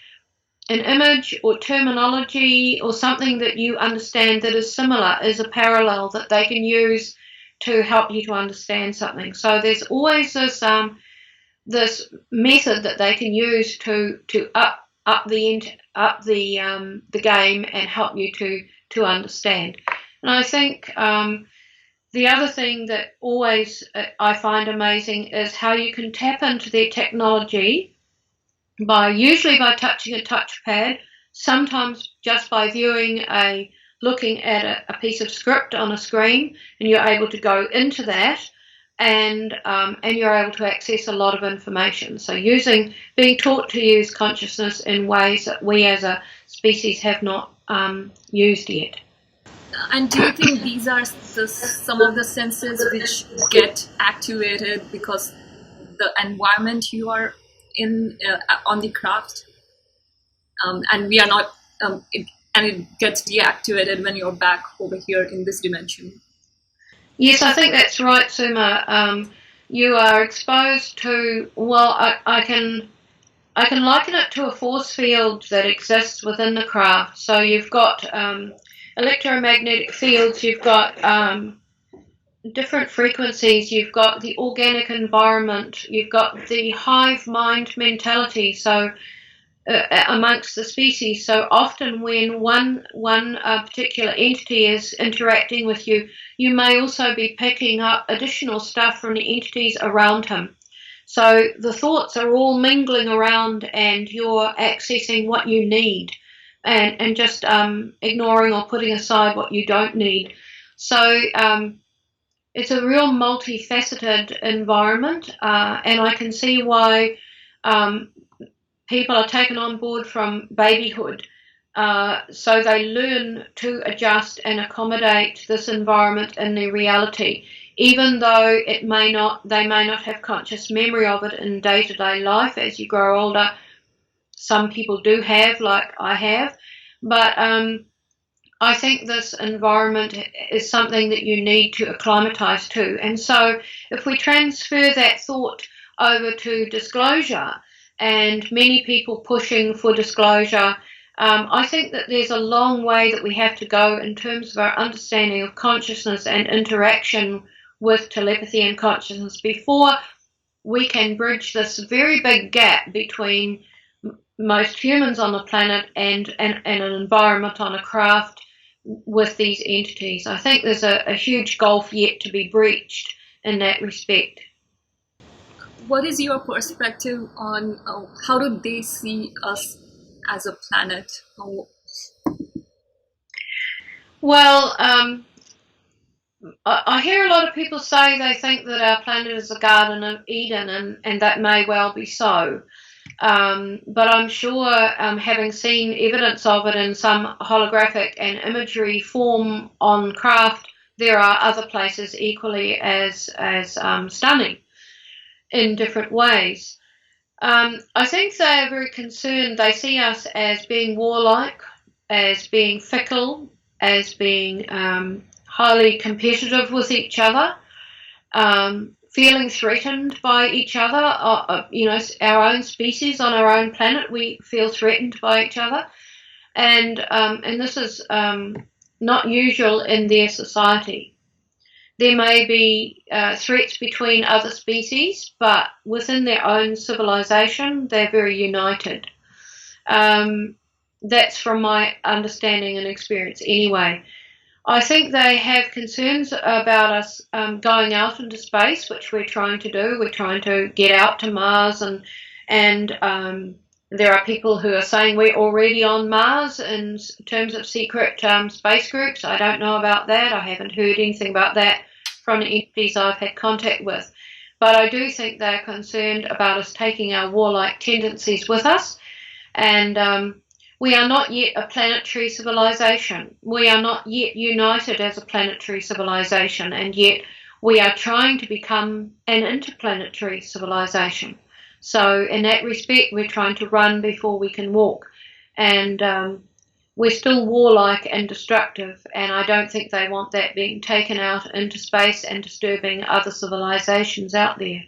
an image or terminology or something that you understand that is similar, is a parallel that they can use to help you to understand something. So there's always this this method that they can use to up the game and help you to understand. And I think the other thing that always I find amazing is how you can tap into their technology usually by touching a touchpad, sometimes just by looking at a piece of script on a screen, and you're able to go into that, and you're able to access a lot of information. So being taught to use consciousness in ways that we as a species have not used yet. And do you think these are some of the senses which get activated because the environment you are in on the craft, and we are not, and it gets deactivated when you're back over here in this dimension? Yes, I think that's right, Suma. You are exposed to, well, I can liken it to a force field that exists within the craft. So you've got electromagnetic fields, you've got different frequencies, you've got the organic environment, you've got the hive mind mentality. So amongst the species. So often when one particular entity is interacting with you, you may also be picking up additional stuff from the entities around him. So the thoughts are all mingling around, and you're accessing what you need, and just ignoring or putting aside what you don't need. So it's a real multifaceted environment, and I can see why people are taken on board from babyhood. So they learn to adjust and accommodate this environment in their reality, even though they may not have conscious memory of it in day-to-day life. As you grow older, some people do have, like I have, but I think this environment is something that you need to acclimatise to. And so if we transfer that thought over to disclosure, and many people pushing for disclosure, I think that there's a long way that we have to go in terms of our understanding of consciousness and interaction with telepathy and consciousness before we can bridge this very big gap between most humans on the planet and an environment on a craft with these entities. I think there's a huge gulf yet to be breached in that respect. What is your perspective on how do they see us as a planet? Well, I hear a lot of people say they think that our planet is the Garden of Eden, and that may well be so. But I'm sure, having seen evidence of it in some holographic and imagery form on craft, there are other places equally as stunning in different ways. I think they are very concerned. They see us as being warlike, as being fickle, as being highly competitive with each other, feeling threatened by each other. Our own species on our own planet, we feel threatened by each other, and this is not usual in their society. There may be threats between other species, but within their own civilization, they're very united. That's from my understanding and experience anyway. I think they have concerns about us going out into space, which we're trying to do. We're trying to get out to Mars, and there are people who are saying we're already on Mars in terms of secret space groups. I don't know about that. I haven't heard anything about that from the entities I've had contact with. But I do think they're concerned about us taking our warlike tendencies with us, and we are not yet a planetary civilization. We are not yet united as a planetary civilization, and yet we are trying to become an interplanetary civilization. So in that respect, we're trying to run before we can walk. And we're still warlike and destructive, and I don't think they want that being taken out into space and disturbing other civilizations out there.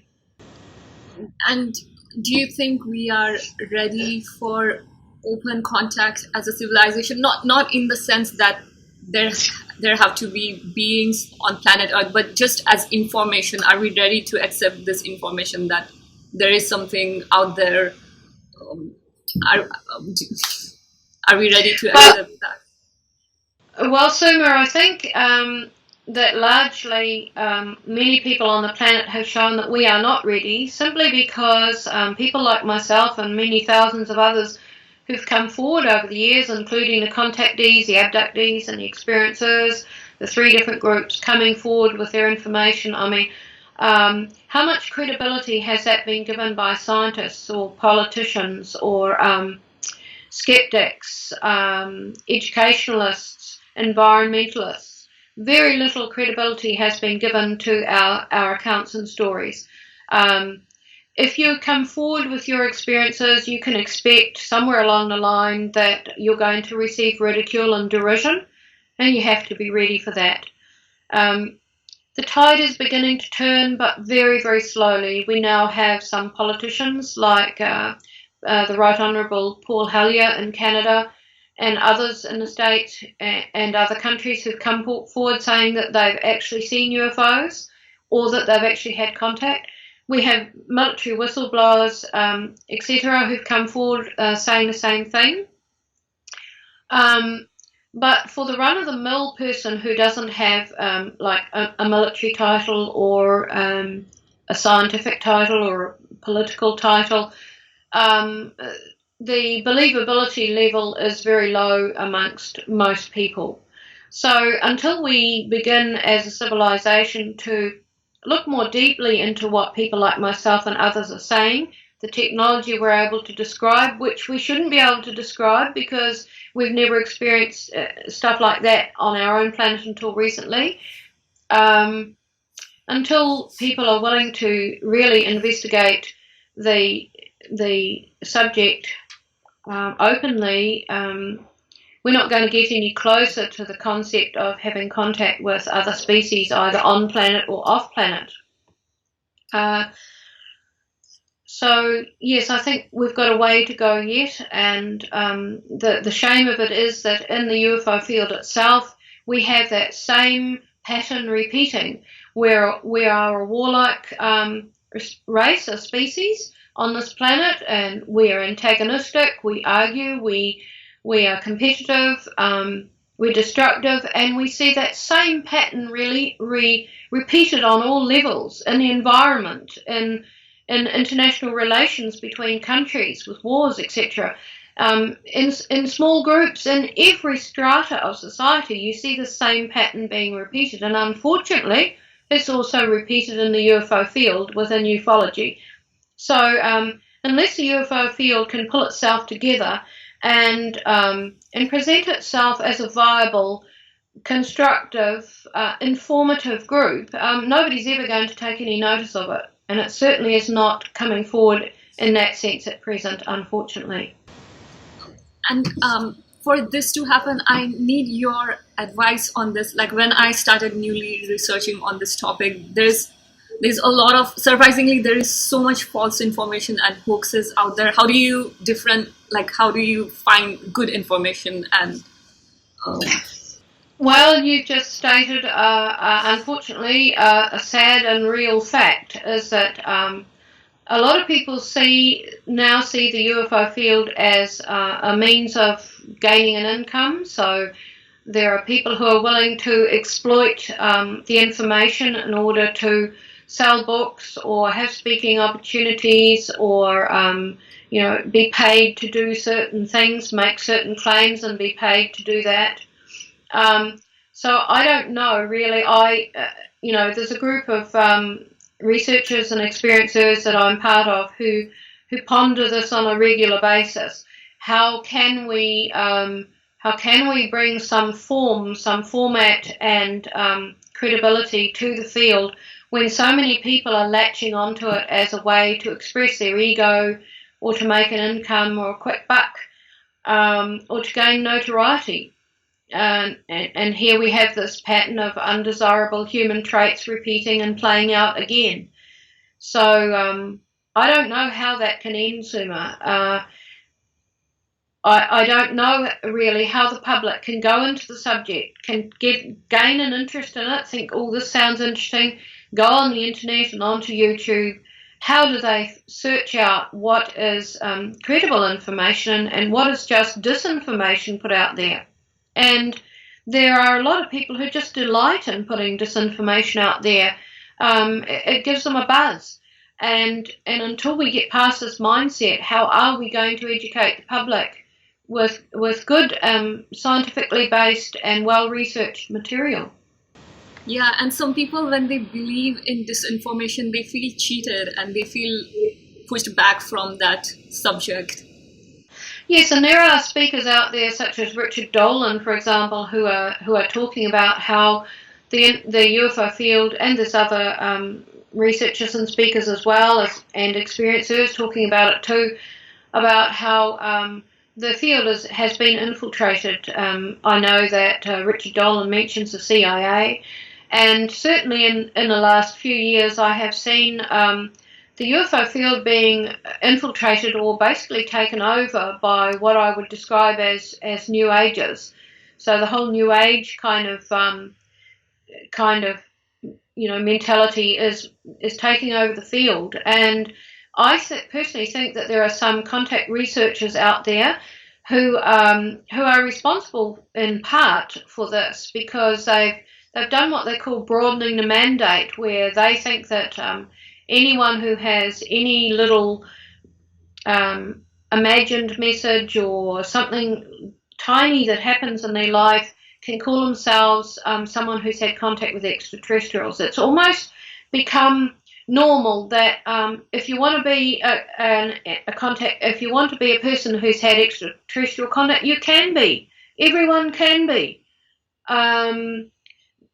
And do you think we are ready for open contact as a civilization? Not in the sense that there have to be beings on planet Earth, but just as information. Are we ready to accept this information that there is something out there? Are we ready to accept that? Well, Suma, I think that largely many people on the planet have shown that we are not ready, simply because people like myself and many thousands of others who've come forward over the years, including the contactees, the abductees, and the experiencers, the three different groups coming forward with their information. I mean, how much credibility has that been given by scientists or politicians or skeptics, educationalists, environmentalists? Very little credibility has been given to our accounts and stories. If you come forward with your experiences, you can expect somewhere along the line that you're going to receive ridicule and derision, and you have to be ready for that. The tide is beginning to turn, but very, very slowly. We now have some politicians like the Right Honourable Paul Hellyer in Canada and others in the States and other countries who've come forward saying that they've actually seen UFOs or that they've actually had contact. We have military whistleblowers, etc., who've come forward saying the same thing. But for the run-of-the-mill person who doesn't have like a military title or a scientific title or a political title, the believability level is very low amongst most people. So until we begin as a civilization to look more deeply into what people like myself and others are saying, the technology we're able to describe, which we shouldn't be able to describe because we've never experienced stuff like that on our own planet until recently. Until people are willing to really investigate the subject openly, we're not going to get any closer to the concept of having contact with other species, either on planet or off planet. So, yes, I think we've got a way to go yet, and the shame of it is that in the UFO field itself, we have that same pattern repeating, where we are a warlike race, a species on this planet, and we are antagonistic, we argue, we are competitive, we're destructive, and we see that same pattern really repeated on all levels, in the environment, in international relations between countries, with wars, etc. In small groups, in every strata of society, you see the same pattern being repeated, and unfortunately, it's also repeated in the UFO field within ufology. So unless the UFO field can pull itself together and present itself as a viable, constructive, informative group, nobody's ever going to take any notice of it. And it certainly is not coming forward in that sense at present, unfortunately. And for this to happen, I need your advice on this. Like when I started newly researching on this topic, there's a lot of, surprisingly, there is so much false information and hoaxes out there. How do you how do you find good information? And well, you've just stated, unfortunately, a sad and real fact is that a lot of people now see the UFO field as a means of gaining an income. So there are people who are willing to exploit the information in order to sell books or have speaking opportunities or be paid to do certain things, make certain claims and be paid to do that. So I don't know really. There's a group of researchers and experiencers that I'm part of who ponder this on a regular basis. How can we bring some format and credibility to the field when so many people are latching onto it as a way to express their ego or to make an income or a quick buck or to gain notoriety? And here we have this pattern of undesirable human traits repeating and playing out again. So I don't know how that can end, Suma. I don't know really how the public can go into the subject, can gain an interest in it, think, oh, this sounds interesting, go on the internet and onto YouTube. How do they search out what is credible information and what is just disinformation put out there? And there are a lot of people who just delight in putting disinformation out there. It gives them a buzz. And until we get past this mindset, how are we going to educate the public with good scientifically based and well-researched material? Yeah, and some people, when they believe in disinformation, they feel cheated and they feel pushed back from that subject. Yes, and there are speakers out there such as Richard Dolan, for example, who are talking about how the UFO field, and there's other researchers and speakers as well and experiencers talking about it too, about how the field has been infiltrated. I know that Richard Dolan mentions the CIA, and certainly in the last few years I have seen the UFO field being infiltrated or basically taken over by what I would describe as New Agers. So the whole New Age kind of mentality is taking over the field. And I personally think that there are some contact researchers out there who are responsible in part for this because they've done what they call broadening the mandate, where they think that anyone who has any little imagined message or something tiny that happens in their life can call themselves someone who's had contact with extraterrestrials. It's almost become normal that if you want to be if you want to be a person who's had extraterrestrial contact, you can be. Everyone can be.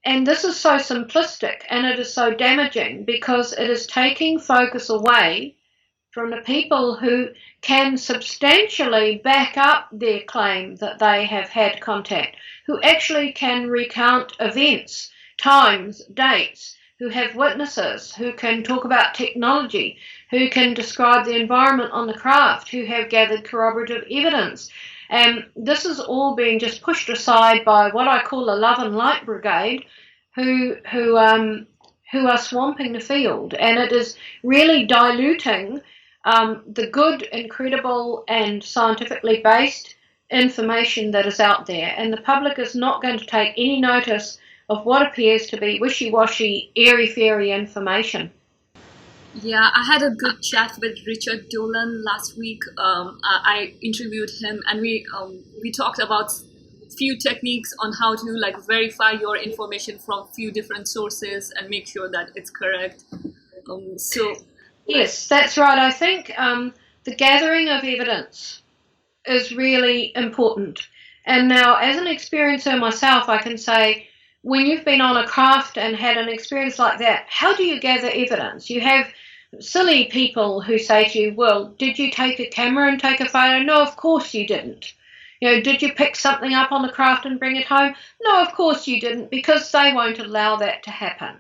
And this is so simplistic and it is so damaging because it is taking focus away from the people who can substantially back up their claim that they have had contact, who actually can recount events, times, dates, who have witnesses, who can talk about technology, who can describe the environment on the craft, who have gathered corroborative evidence. And this is all being just pushed aside by what I call the love and light brigade, who are swamping the field, and it is really diluting the good, incredible, and scientifically based information that is out there. And the public is not going to take any notice of what appears to be wishy-washy, airy-fairy information. Yeah, I had a good chat with Richard Dolan last week. I interviewed him, and we talked about few techniques on how to verify your information from few different sources and make sure that it's correct. Yes, that's right. I think the gathering of evidence is really important. And now, as an experiencer myself, I can say, when you've been on a craft and had an experience like that, how do you gather evidence? You have silly people who say to you, well, did you take a camera and take a photo? No, of course you didn't. Did you pick something up on the craft and bring it home? No, of course you didn't, because they won't allow that to happen.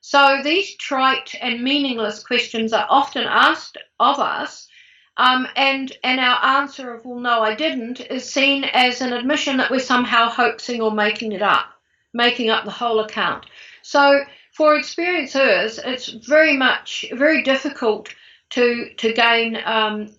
So these trite and meaningless questions are often asked of us, and our answer of, well, no, I didn't, is seen as an admission that we're somehow hoaxing or making up the whole account. So for experiencers, it's very difficult to gain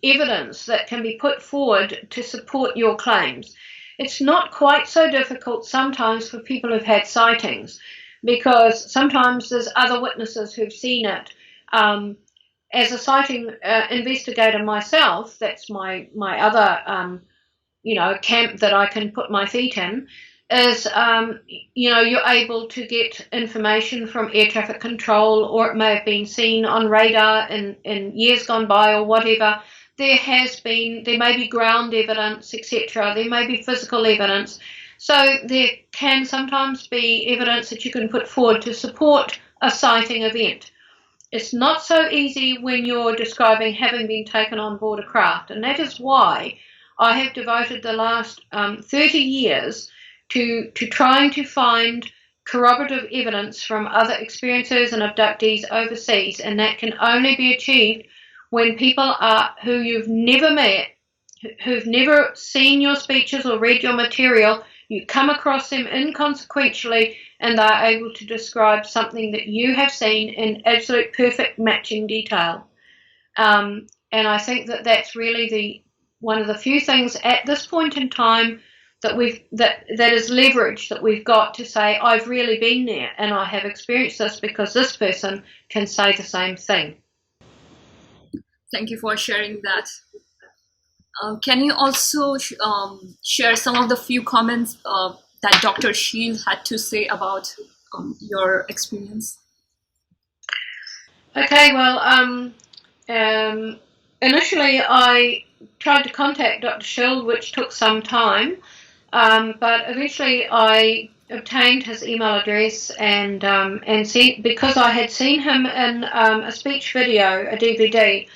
evidence that can be put forward to support your claims. It's not quite so difficult sometimes for people who've had sightings, because sometimes there's other witnesses who've seen it. As a sighting investigator myself, that's my other camp that I can put my feet in, is you're able to get information from air traffic control, or it may have been seen on radar in years gone by or whatever. There may be ground evidence, etc. There may be physical evidence. So there can sometimes be evidence that you can put forward to support a sighting event. It's not so easy when you're describing having been taken on board a craft, and that is why I have devoted the last 30 years to trying to find corroborative evidence from other experiencers and abductees overseas, and that can only be achieved when people who you've never met, who've never seen your speeches or read your material, you come across them inconsequentially, and they're able to describe something that you have seen in absolute perfect matching detail. And I think that that's really one of the few things at this point in time that is leverage that we've got to say, I've really been there and I have experienced this because this person can say the same thing. Thank you for sharing that. Can you also share some of the few comments that Dr. Shield had to say about your experience? Okay, well, initially I tried to contact Dr. Shield, which took some time, but eventually I obtained his email address and sent, because I had seen him in a speech video, a DVD.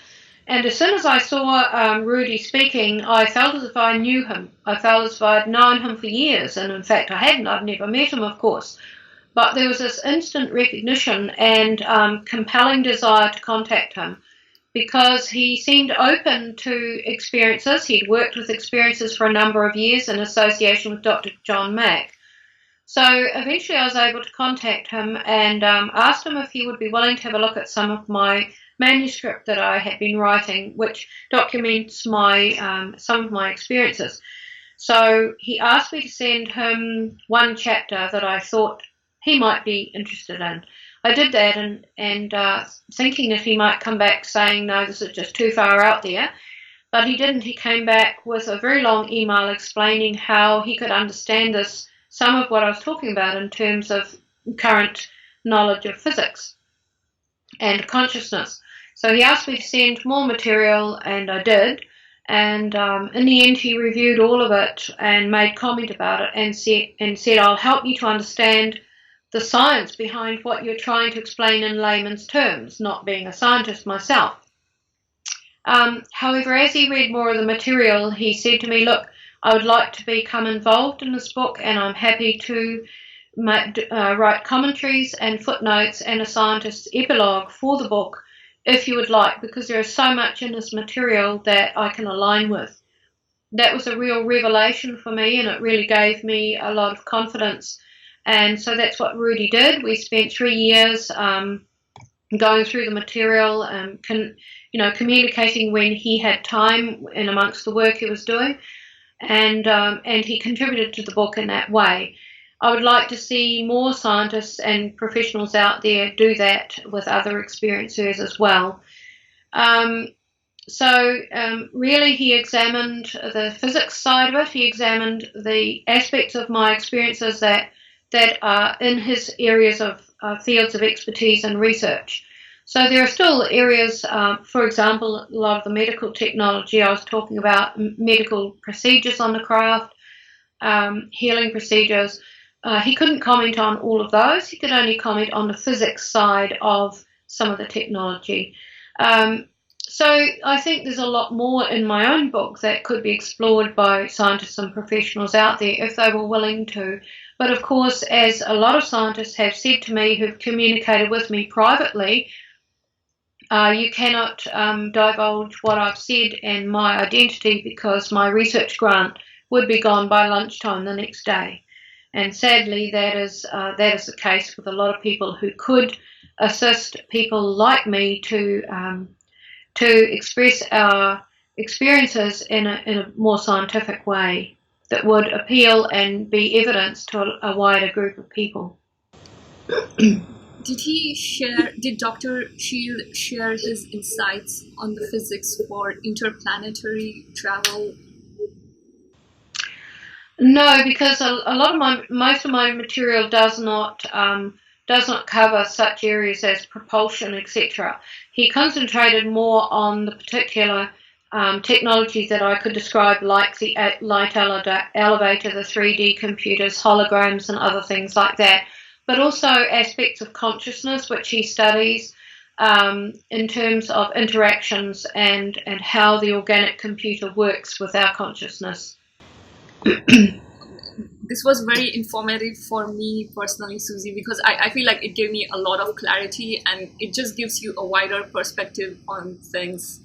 And as soon as I saw Rudy speaking, I felt as if I knew him. I felt as if I'd known him for years, and in fact I hadn't. I'd never met him, of course. But there was this instant recognition and compelling desire to contact him, because he seemed open to experiences. He'd worked with experiences for a number of years in association with Dr. John Mack. So eventually I was able to contact him and asked him if he would be willing to have a look at some of my manuscript that I had been writing, which documents some of my experiences. So he asked me to send him one chapter that I thought he might be interested in. I did that and thinking that he might come back saying, no, this is just too far out there. But he didn't. He came back with a very long email explaining how he could understand some of what I was talking about in terms of current knowledge of physics and consciousness. So he asked me to send more material, and I did. And in the end, he reviewed all of it and made comment about it and said, I'll help you to understand the science behind what you're trying to explain in layman's terms, not being a scientist myself. However, as he read more of the material, he said to me, look, I would like to become involved in this book, and I'm happy to write commentaries and footnotes and a scientist's epilogue for the book, if you would like, because there is so much in this material that I can align with. That was a real revelation for me, and it really gave me a lot of confidence. And so that's what Rudy did. We spent 3 years going through the material, communicating when he had time in amongst the work he was doing, and he contributed to the book in that way. I would like to see more scientists and professionals out there do that with other experiencers as well. Really he examined the physics side of it. He examined the aspects of my experiences that are in his areas of fields of expertise and research. So there are still areas, for example, a lot of the medical technology I was talking about, medical procedures on the craft, healing procedures. He couldn't comment on all of those. He could only comment on the physics side of some of the technology. So I think there's a lot more in my own book that could be explored by scientists and professionals out there if they were willing to. But of course, as a lot of scientists have said to me who've communicated with me privately, you cannot divulge what I've said and my identity because my research grant would be gone by lunchtime the next day. And sadly, that is the case with a lot of people who could assist people like me to express our experiences in a more scientific way that would appeal and be evidence to a wider group of people. Did Dr. Shield share his insights on the physics for interplanetary travel? No, because a lot of most of my material does not cover such areas as propulsion, etc. He concentrated more on the particular technologies that I could describe, like the light elevator, the 3D computers, holograms, and other things like that. But also aspects of consciousness, which he studies in terms of interactions and how the organic computer works with our consciousness. This was very informative for me personally, Suzy, because I feel like it gave me a lot of clarity and it just gives you a wider perspective on things.